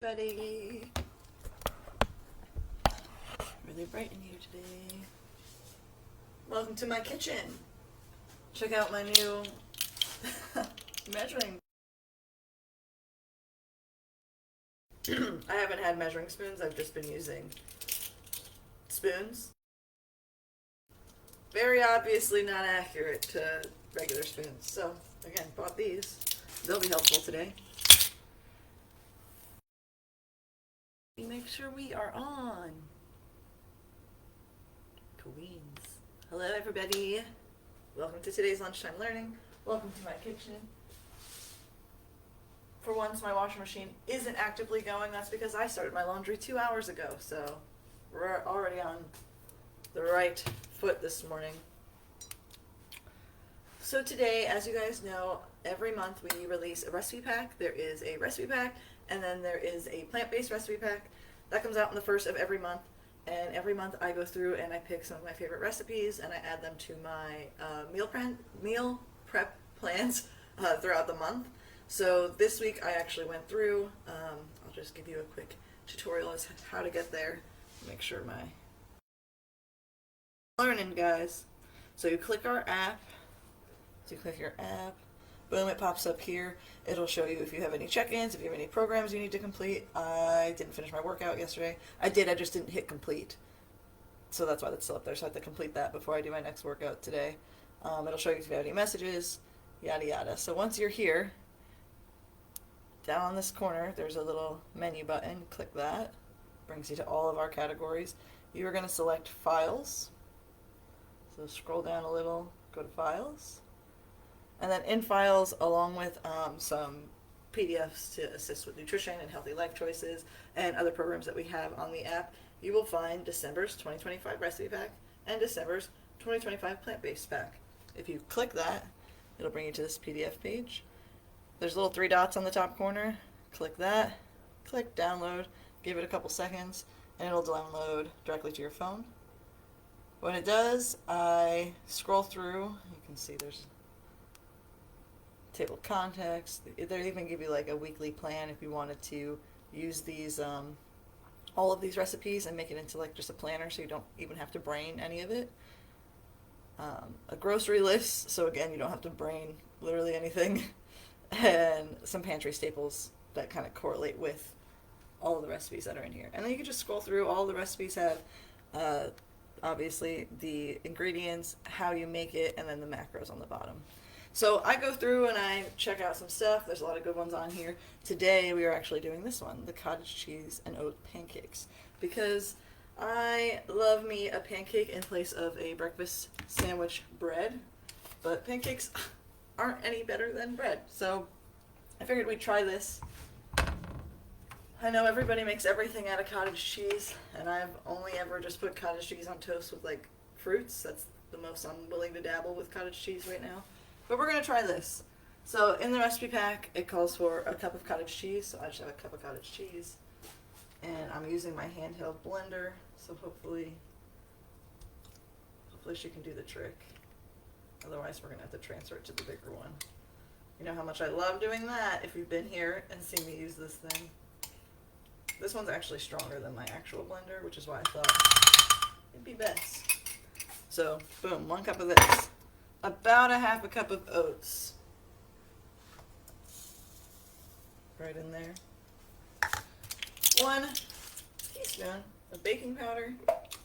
Buddy, really bright in here today. Welcome to my kitchen. Check out my new measuring. I haven't had measuring spoons, I've just been using spoons. Very obviously not accurate to regular spoons. So again, bought these. They'll be helpful today. Make sure we are on. Queens. Hello everybody. Welcome to today's lunchtime learning. Welcome to my kitchen. For once my washing machine isn't actively going. That's because I started my laundry 2 hours ago. So we're already on the right foot this morning. So today, as you guys know, every month we release a recipe pack. There is a recipe pack, and then there is a plant-based recipe pack. That comes out on the first of every month, and every month I go through and I pick some of my favorite recipes and I add them to my meal prep plans throughout the month. So this week I actually went through, I'll just give you a quick tutorial as to how to get there. Make sure my learning, guys. So you click our app. So you click your app. Boom, it pops up here. It'll show you if you have any check-ins, if you have any programs you need to complete. I didn't finish my workout yesterday. I did, I just didn't hit complete. So that's why that's still up there. So I have to complete that before I do my next workout today. It'll show you if you have any messages, yada yada. So once you're here, down on this corner, there's a little menu button. Click that. Brings you to all of our categories. You are going to select Files. So scroll down a little, go to Files. And then in Files, along with some PDFs to assist with nutrition and healthy life choices and other programs that we have on the app, you will find December's 2025 recipe pack and December's 2025 plant-based pack. If you click that, it'll bring you to this PDF page. There's little 3 dots on the top corner. Click that, click download, give it a couple seconds, and it'll download directly to your phone. When it does, I scroll through. You can see there's table of contents. They even give you like a weekly plan if you wanted to use these, all of these recipes and make it into like just a planner so you don't even have to brain any of it. A grocery list, so again, you don't have to brain literally anything. And some pantry staples that kind of correlate with all of the recipes that are in here. And then you can just scroll through. All the recipes have obviously the ingredients, how you make it, and then the macros on the bottom. So I go through and I check out some stuff. There's a lot of good ones on here. Today we are actually doing this one, the cottage cheese and oat pancakes, because I love me a pancake in place of a breakfast sandwich bread, but pancakes aren't any better than bread. So I figured we'd try this. I know everybody makes everything out of cottage cheese, and I've only ever just put cottage cheese on toast with like fruits. That's the most I'm willing to dabble with cottage cheese right now. But we're going to try this. So in the recipe pack, it calls for a cup of cottage cheese. So I just have a cup of cottage cheese. And I'm using my handheld blender. So hopefully she can do the trick. Otherwise, we're going to have to transfer it to the bigger one. You know how much I love doing that if you've been here and seen me use this thing. This one's actually stronger than my actual blender, which is why I thought it'd be best. So, boom, 1 cup of this. About a half a cup of oats. Right in there. 1 teaspoon of baking powder. It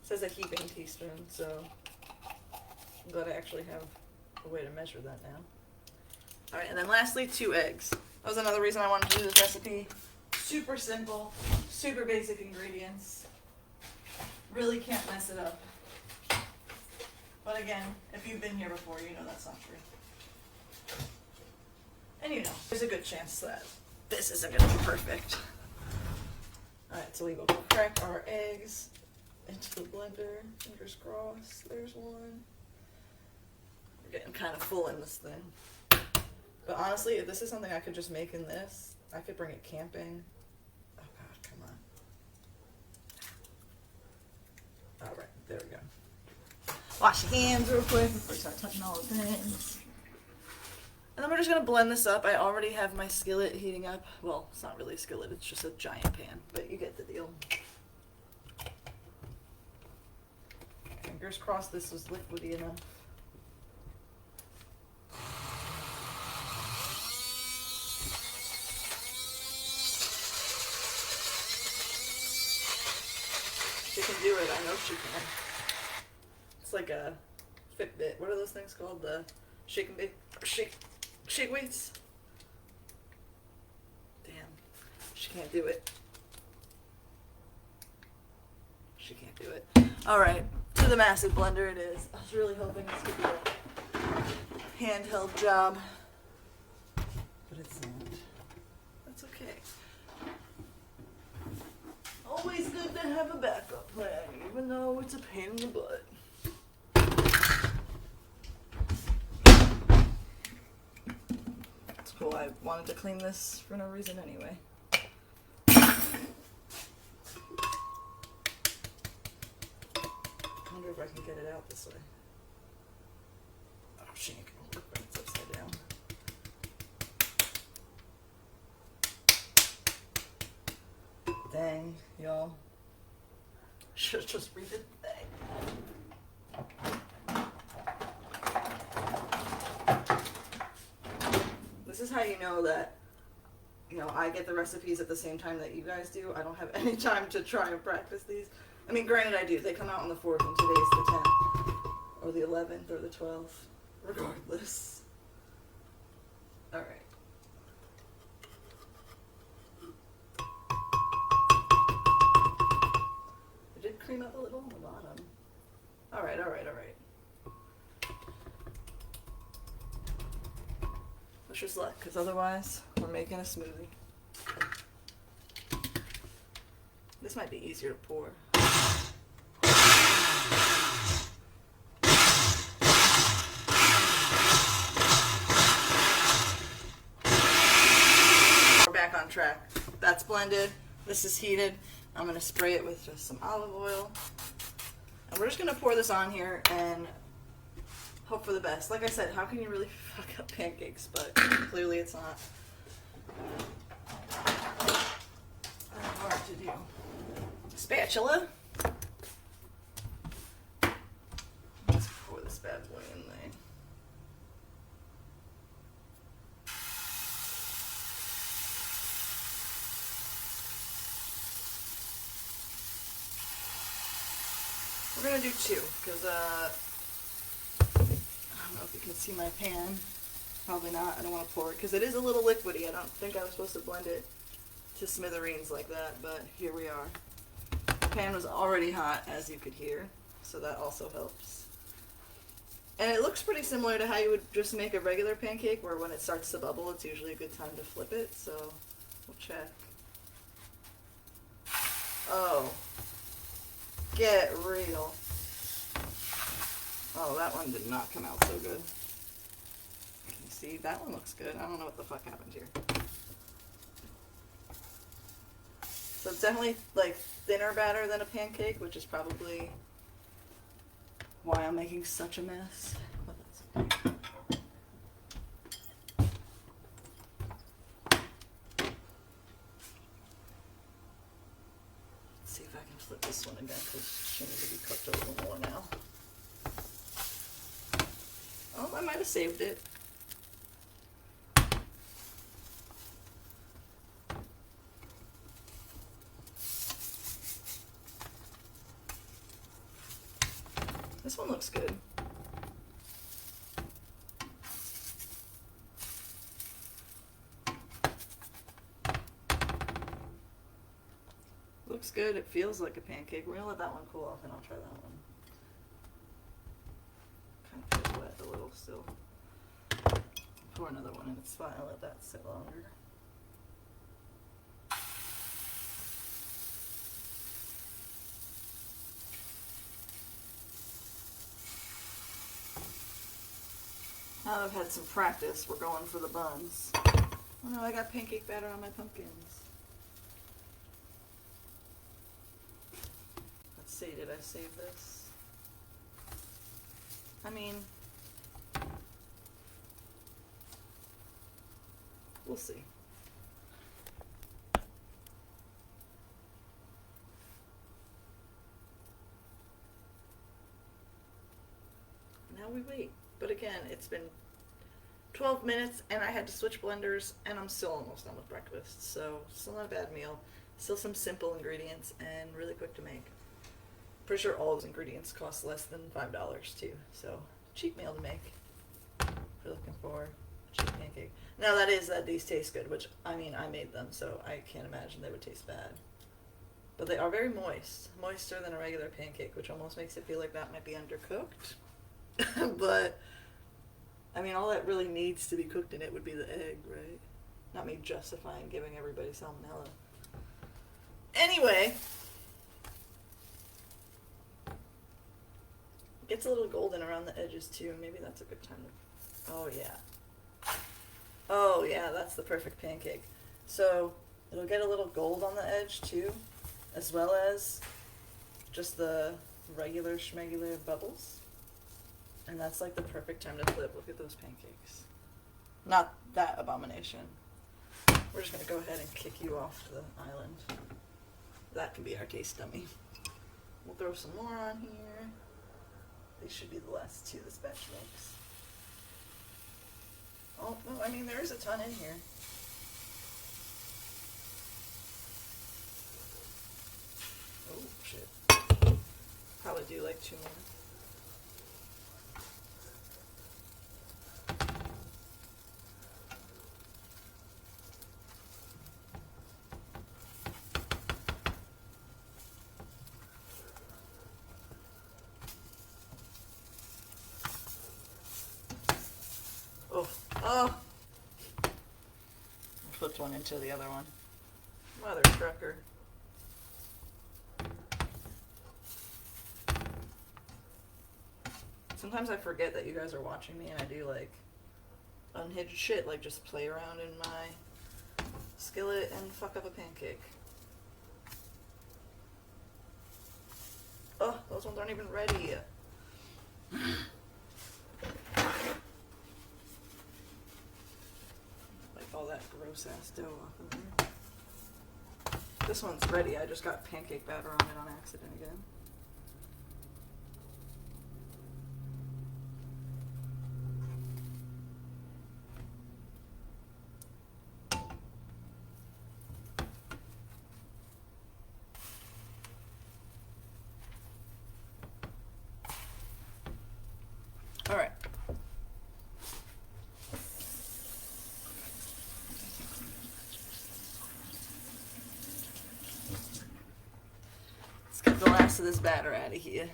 says a heaping teaspoon, so I'm glad I actually have a way to measure that now. Alright, and then lastly, 2 eggs. That was another reason I wanted to do this recipe. Super simple, super basic ingredients. Really can't mess it up. But again, if you've been here before, you know that's not true. And you know, there's a good chance that this isn't going to be perfect. Alright, so we will crack our eggs into the blender. Fingers crossed. There's one. We're getting kind of full in this thing. But honestly, if this is something I could just make in this, I could bring it camping. Oh God, come on. Alright, there we go. Wash your hands real quick before you start touching all the things. And then we're just going to blend this up. I already have my skillet heating up. Well, it's not really a skillet, it's just a giant pan, but you get the deal. Fingers crossed this was liquidy enough. She can do it, I know she can. It's like a Fitbit. What are those things called? The shake and bake, shake weights? Damn, she can't do it. She can't do it. Alright, to the massive blender it is. I was really hoping this could be a handheld job, but it's not. That's okay. Always good to have a backup plan, even though it's a pain in the butt. It's cool, I wanted to clean this for no reason anyway. I wonder if I can get it out this way. Oh, she ain't gonna work when it's upside down. Dang, y'all. Should just read the thing. This is how you know that, you know, I get the recipes at the same time that you guys do. I don't have any time to try and practice these. I mean, granted I do. They come out on the 4th and today's the 10th. Or the 11th or the 12th. Regardless. Alright. I did cream up a little on the bottom. Alright. Wish us luck, because otherwise we're making a smoothie. This might be easier to pour. We're back on track. That's blended. This is heated. I'm going to spray it with just some olive oil. And we're just going to pour this on here and hope for the best. Like I said, how can you really fuck up pancakes? But clearly it's not hard to do. Spatula. Let's pour this bad boy in there. We're gonna do 2, because I don't know if you can see my pan. Probably not. I don't want to pour it because it is a little liquidy. I don't think I was supposed to blend it to smithereens like that, but here we are. The pan was already hot, as you could hear, so that also helps. And it looks pretty similar to how you would just make a regular pancake, where when it starts to bubble, it's usually a good time to flip it, so we'll check. Oh. Get real. Oh, that one did not come out so good. Can you see? That one looks good. I don't know what the fuck happened here. So it's definitely like thinner batter than a pancake, which is probably why I'm making such a mess. But that's okay. Let's see if I can flip this one again, because she needs to be cooked a little more now. Oh, I might have saved it. This one looks good. Looks good. It feels like a pancake. We're gonna let that one cool off and I'll try that one. Kind of feels wet a little still. Pour another one in. It's fine. I'll let that sit longer. Now that I've had some practice, we're going for the buns. Oh no, I got pancake batter on my pumpkins. Let's see, did I save this? I mean, We'll see. Now we wait. But again, it's been 12 minutes and I had to switch blenders and I'm still almost done with breakfast. So still not a bad meal. Still some simple ingredients and really quick to make. Pretty sure all those ingredients cost less than $5 too. So cheap meal to make. If you're looking for a cheap pancake. Now that is that these taste good, which I mean I made them, so I can't imagine they would taste bad. But they are very moist. Moister than a regular pancake, which almost makes it feel like that might be undercooked. But I mean, all that really needs to be cooked in it would be the egg, right? Not me justifying giving everybody salmonella. Anyway, gets a little golden around the edges too. Maybe that's a good time to. Oh yeah. Oh yeah, that's the perfect pancake. So it'll get a little gold on the edge too, as well as just the regular schmegular bubbles. And that's like the perfect time to flip. Look at those pancakes. Not that abomination. We're just going to go ahead and kick you off the island. That can be our taste dummy. We'll throw some more on here. These should be the last two this batch makes. Oh, no, I mean, there is a ton in here. Oh, shit. Probably do like 2 more. Oh! I flipped one into the other one. Mother trucker. Sometimes I forget that you guys are watching me and I do like unhinged shit, like just play around in my skillet and fuck up a pancake. Oh, those ones aren't even ready yet. All that gross ass dough off of there. This one's ready. I just got pancake batter on it on accident again. All right. The last of this batter out of here.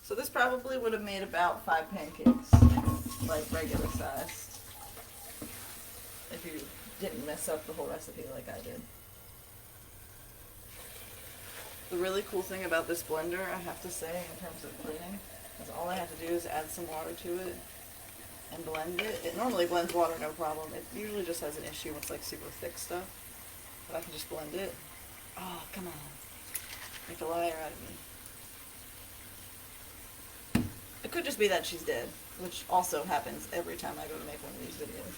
So this probably would have made about 5 pancakes, like regular sized, if you didn't mess up the whole recipe like I did. The really cool thing about this blender, I have to say, in terms of cleaning, is all I have to do is add some water to it and blend it. It normally blends water no problem. It usually just has an issue with like super thick stuff. But I can just blend it. Oh, come on. Make a liar out of me. It could just be that she's dead, which also happens every time I go to make one of these videos.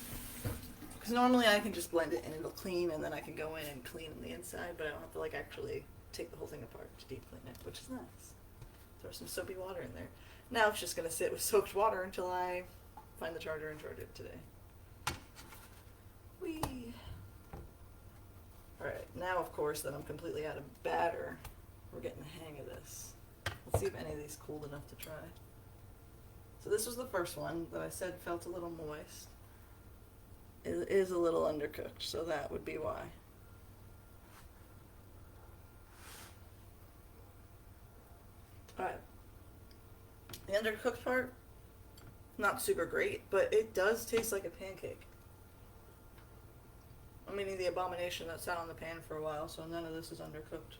Because normally I can just blend it and it'll clean and then I can go in and clean the inside, but I don't have to like actually take the whole thing apart to deep clean it, which is nice. Throw some soapy water in there. Now it's just going to sit with soaked water until I find the charger and charge it today. Whee! Alright, now of course that I'm completely out of batter, we're getting the hang of this. Let's see if any of these cooled enough to try. So this was the first one that I said felt a little moist. It is a little undercooked, so that would be why. Alright. The undercooked part, not super great, but it does taste like a pancake. I'm eating the abomination that sat on the pan for a while, so none of this is undercooked.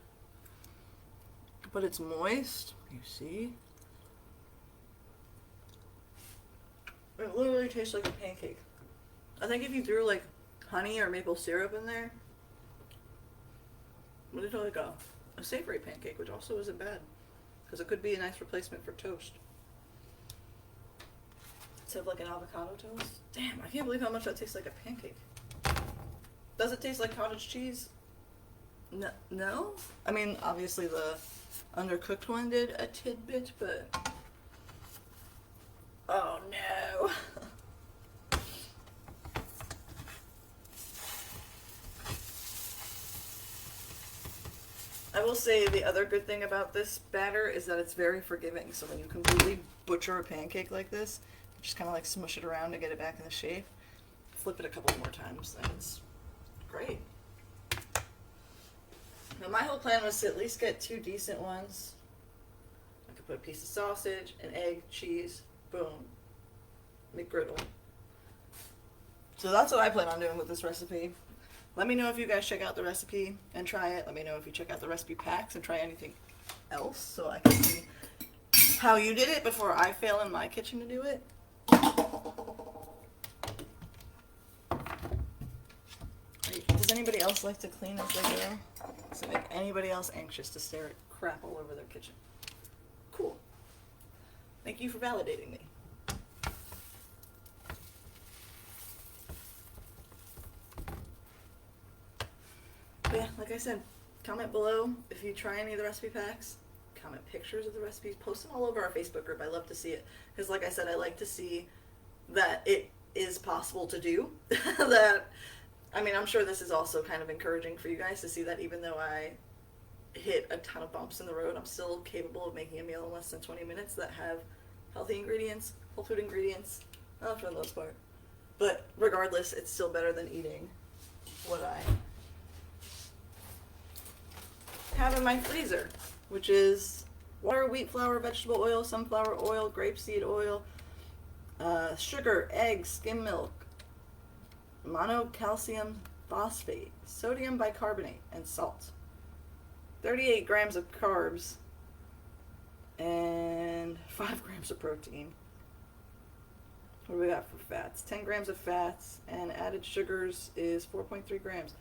But it's moist, you see? It literally tastes like a pancake. I think if you threw like honey or maple syrup in there, but it's like a savory pancake, which also isn't bad, because it could be a nice replacement for toast. Instead of like an avocado toast. Damn, I can't believe how much that tastes like a pancake. Does it taste like cottage cheese? No, no? I mean, obviously the undercooked one did a tidbit, but... Oh no! I will say the other good thing about this batter is that it's very forgiving. So when you completely butcher a pancake like this, you just kind of like smush it around to get it back in the shape. Flip it a couple more times and it's great. Now my whole plan was to at least get 2 decent ones. I could put a piece of sausage, an egg, cheese, boom, McGriddle. So that's what I plan on doing with this recipe. Let me know if you guys check out the recipe and try it. Let me know if you check out the recipe packs and try anything else so I can see how you did it before I fail in my kitchen to do it. Does anybody else like to clean as they go? Does it make anybody else anxious to stare at crap all over their kitchen? Cool. Thank you for validating me. But yeah, like I said, comment below if you try any of the recipe packs. Comment pictures of the recipes. Post them all over our Facebook group. I love to see it. Because like I said, I like to see that it is possible to do. That, I mean, I'm sure this is also kind of encouraging for you guys to see that even though I hit a ton of bumps in the road, I'm still capable of making a meal in less than 20 minutes that have healthy ingredients, whole food ingredients, not for the most part. But regardless, it's still better than eating what I have in my freezer, which is water, wheat flour, vegetable oil, sunflower oil, grapeseed oil, sugar, eggs, skim milk, monocalcium phosphate, sodium bicarbonate, and salt. 38 grams of carbs and 5 grams of protein. What do we got for fats? 10 grams of fats, and added sugars is 4.3 grams.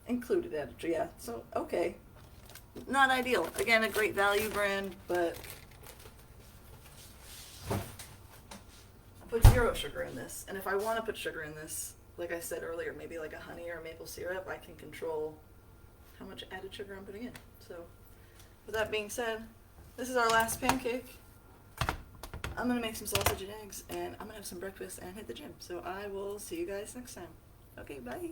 Included added, yeah, so okay. Not ideal. Again, a great value brand, but I put 0 sugar in this. And if I want to put sugar in this, like I said earlier, maybe like a honey or a maple syrup, I can control how much added sugar I'm putting in. So with that being said, this is our last pancake. I'm going to make some sausage and eggs, and I'm going to have some breakfast and hit the gym. So I will see you guys next time. Okay, bye.